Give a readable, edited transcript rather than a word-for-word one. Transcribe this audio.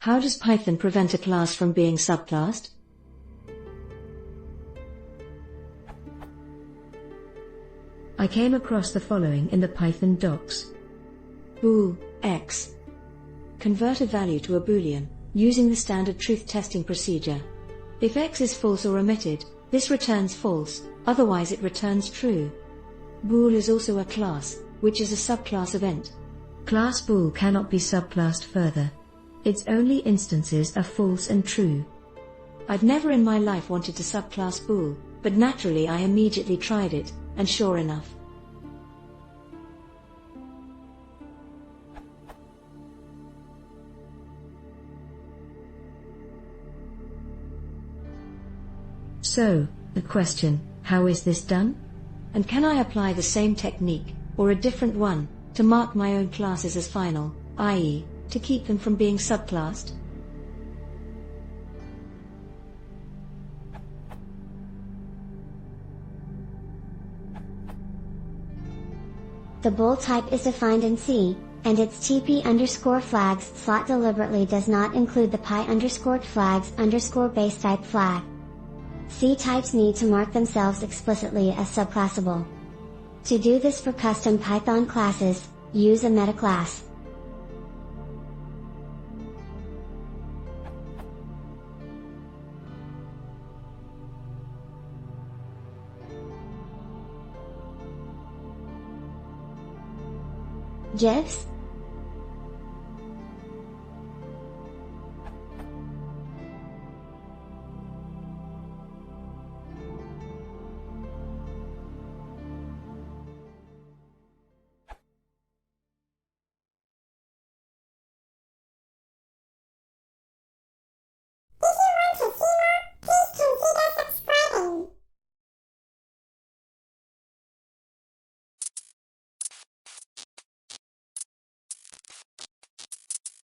How does Python prevent a class from being subclassed? I came across the following in the Python docs. Bool x. Convert a value to a boolean, using the standard truth testing procedure. If x is false or omitted, this returns false, otherwise it returns true. Bool is also a class, which is a subclass event. Class bool cannot be subclassed further. Its only instances are false and true. I'd never in my life wanted to subclass bool, but naturally I immediately tried it, and sure enough. So, the question, how is this done? And can I apply the same technique, or a different one, to mark my own classes as final, i.e., to keep them from being subclassed? The bool type is defined in C, and its TP_flags slot deliberately does not include the pi_flags_base type flag. C types need to mark themselves explicitly as subclassable. To do this for custom Python classes, use a meta class. GIFs,